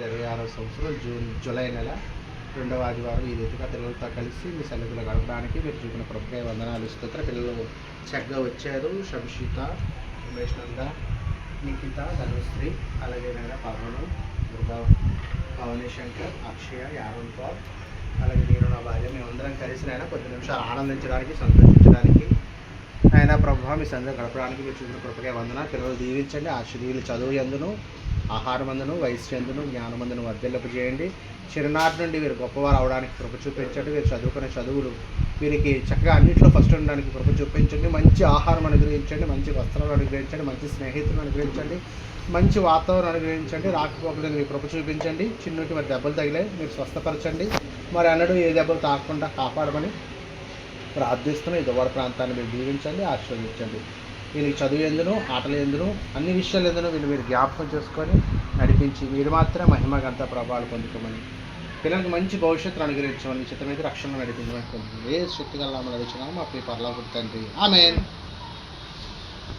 26వ సంవత్సరం జూలై నెల 2వ ఆదివారం ఈ రీతిగా పిల్లలతో కలిసి మీ సన్నిధిలో గడపడానికి మీరు చూపిన కృపకే వందనాలు. స్తోత్ర. పిల్లలు చక్కగా వచ్చారు. శంషిత, ఉమేష్ నంద, నిఖిత, ధనుశ్రీ, అలాగే నేను పవను, దుర్గా, పవని శంకర్, అక్షయ, యావన్ పాల్, అలాగే నేను నా భార్య మేమందరం కలిసి అయినా కొద్ది నిమిషాలు ఆనందించడానికి, సంతోషించడానికి అయినా ప్రభావం మీ సందర్భం గడపడానికి మీరు చూపిన కృపకే వందన. పిల్లలు దీవించండి. ఆశీర్వీలు చదువు ఎందును, ఆహారమందును, వయస్సు ఎందును, జ్ఞానమందును వర్ధిల్లపు చేయండి. చిరునాటి నుండి వీరు గొప్పవారు అవడానికి కృప చూపించండి. వీరు చదువుకునే చదువులు వీరికి చక్కగా అన్నింటిలో ఫస్ట్ ఉండడానికి కృప చూపించండి. మంచి ఆహారం అనుగ్రహించండి, మంచి వస్త్రాలు అనుగ్రహించండి, మంచి స్నేహితులను అనుగ్రహించండి, మంచి వాతావరణం అనుగ్రహించండి. రాకపోకలను మీ కృప చూపించండి. చిన్నకి మరి దెబ్బలు తగిలే మీరు స్వస్థపరచండి. మరి అన్నడు ఏ దెబ్బలు తాకకుండా కాపాడమని ప్రార్థిస్తున్న ఈ దువ్వాడ ప్రాంతాన్ని మీరు దీవించండి, ఆశీర్వదించండి. వీళ్ళకి చదువు ఎందును, ఆటలు ఎందును, అన్ని విషయాలు ఎందును వీళ్ళు మీరు జ్ఞాపకం చేసుకొని నడిపించి మీరు మాత్రం మహిమ గంత ప్రభావాలు పొందుకోమని, పిల్లలకు మంచి భవిష్యత్తును అనుగ్రహించమని, చిత్తమైతే రక్షణ నడిపించమని ఏ శక్తి గల నామములో అడుగుచున్నాము మా ప్రియ పరలోకపు తండ్రి. ఆమేన్.